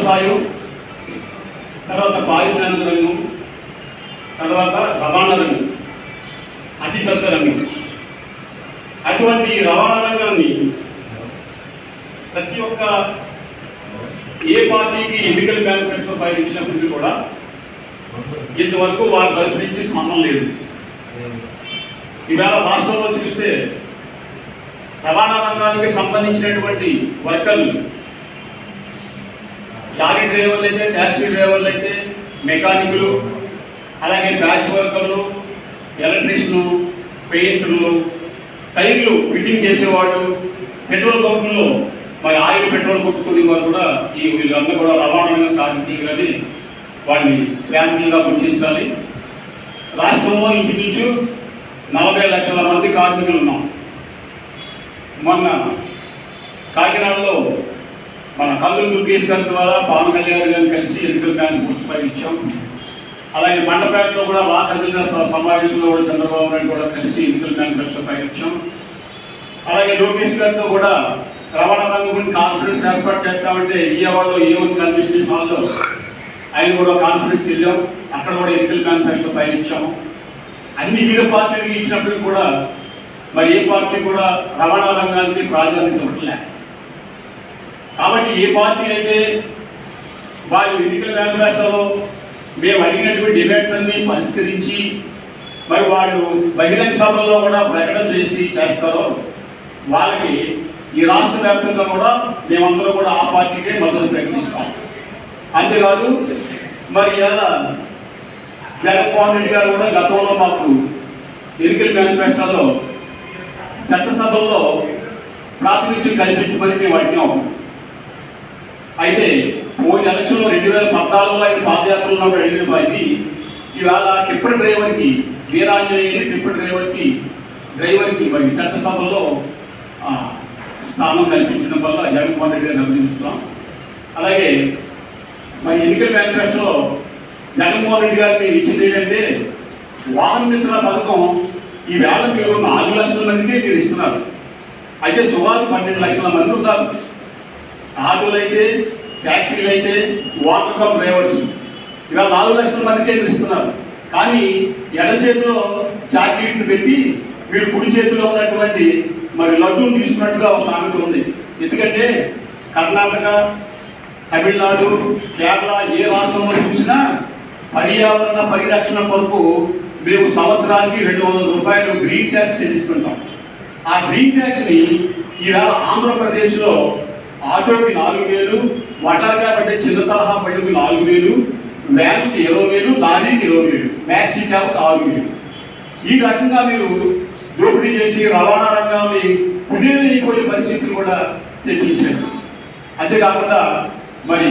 వ్యవసాయం, తర్వాత పారిశ్రామిక రంగం, తర్వాత రవాణా రంగం అతిపెద్ద రంగం. అటువంటి రవాణా రంగాన్ని ప్రతి ఒక్క ఏ పార్టీకి ఎన్నికల మేనిఫెస్టో ఫైల్ ఇచ్చినప్పటికీ కూడా ఇంతవరకు వారి తరపు నుంచి స్పందన లేదు. ఈవేళ రాష్ట్రంలో చూస్తే రవాణా రంగానికి సంబంధించినటువంటి వర్కర్లు, లారీ డ్రైవర్లు అయితే, ట్యాక్సీ డ్రైవర్లు అయితే, మెకానికులు, అలాగే బ్యాచ్ వర్కర్లు, ఎలక్ట్రీషియన్లు, పెయింటర్లు, టైర్లు ఫిట్టింగ్ చేసేవాళ్ళు, పెట్రోల్ బంకుల్లో మరి ఆయిల్ పెట్రోల్ కొట్టుకునే వారు కూడా వీళ్ళందరూ కూడా రవాణా రంగం కార్మికులుగానే వాడిని శ్రామికులుగా గుర్తించాలి. రాష్ట్రంలో ఇంచుమించు 40 లక్షల మంది కార్మికులు ఉన్నాం. మొన్న కాకినాడలో మన కల్లూరు దుర్గేష్ గారి ద్వారా పవన్ కళ్యాణ్ గారిని కలిసి ఎన్నికల మేనిఫెస్టో ఫైల్ ఇచ్చాం. అలాగే మండపేటలో కూడా వాకర్ల సమావేశంలో కూడా చంద్రబాబు నాయుడు కూడా కలిసి ఎన్నికల మేనిఫెస్టో ఫైల్ ఇచ్చాం. అలాగే లోకేష్ గారితో కూడా రవాణా రంగం గురించి కాన్ఫరెన్స్ ఏర్పాటు చేస్తామంటే విజయవాడలో ఏమని కన్వెన్షన్ హాల్లో ఆయన కూడా కాన్ఫరెన్స్కి వెళ్ళాం. అక్కడ కూడా ఎన్నికల మేనిఫెస్టో ఫైల్ ఇచ్చాము. అన్ని వివిధ పార్టీలు ఇచ్చినప్పటికీ కూడా మరి ఏ పార్టీ కూడా రవాణా రంగానికి ప్రాధాన్యత ఇవ్వట్లే. కాబట్టి ఏ పార్టీ అయితే వారి ఎన్నికల మేనిఫెస్టోలో మేము అడిగినటువంటి డిమాండ్స్ అన్ని పరిష్కరించి మరి వాళ్ళు బహిరంగ సభల్లో కూడా ప్రకటన చేస్తారో వాళ్ళకి ఈ రాష్ట్ర వ్యాప్తంగా కూడా మేమందరం కూడా ఆ పార్టీకే మద్దతు ప్రకటిస్తాం. అంతేకాదు మరి ఇలా జగన్మోహన్ రెడ్డి గారు కూడా గతంలో మాకు ఎన్నికల మేనిఫెస్టోలో చట్టసభల్లో ప్రాతినిధ్యం కల్పించమని మేము అడిగాము. అయితే పోయిన ఎలక్షన్లో 2014లో ఆయన పాదయాత్రలో ఉన్నప్పుడు అడిగిన ఇది ఇవాళ టిప్పర్ డ్రైవర్కి వీరాంజనేయుని టిప్పర్ డ్రైవర్కి మరి చట్టసభల్లో స్థానం కల్పించడం వల్ల జగన్మోహన్ రెడ్డి గారిని అభినందిస్తున్నాం. అలాగే మరి ఎన్నికల మేనిఫెస్టోలో జగన్మోహన్ రెడ్డి గారు మీరు ఇచ్చింది ఏంటంటే వాహన మిత్ర పథకం ఈవేళ మీరు 4 లక్షల మందికే మీరు ఇస్తున్నారు. అయితే సుమారు 12 లక్షల మంది ఉన్నారు. ఆటోలు అయితే, ట్యాక్సీలు అయితే, వాటర్ కప్ డ్రైవర్స్ ఇవాళ 4 లక్షల మందికే మీరు ఇస్తున్నారు. కానీ ఎడం చేతిలో చాక్లెట్ని పెట్టి మీరు కుడి చేతిలో ఉన్నటువంటి మరి లడ్డూని తీసుకున్నట్టుగా ఒక సామెత ఉంది. ఎందుకంటే కర్ణాటక, తమిళనాడు, కేరళ ఏ రాష్ట్రంలో చూసినా పర్యావరణ పరిరక్షణ కొరకు మేము సంవత్సరానికి 200 రూపాయలు గ్రీన్ ట్యాక్స్ చెల్లిస్తుంటాం. ఆ గ్రీన్ ట్యాక్స్ని ఈవేళ ఆంధ్రప్రదేశ్లో ఆటోకి 4,000, మోటార్ అంటే చిన్న తరహా బండికి 4,000, వ్యాన్కి 20,000, లారీకి 20,000, మ్యాక్సీ క్యాబ్కి 6,000. ఈ రకంగా మీరు దోపిడీ చేసి రవాణా రంగాన్ని కుదేలైపోయే పరిస్థితులు కూడా తెప్పించారు. అంతేకాకుండా మరి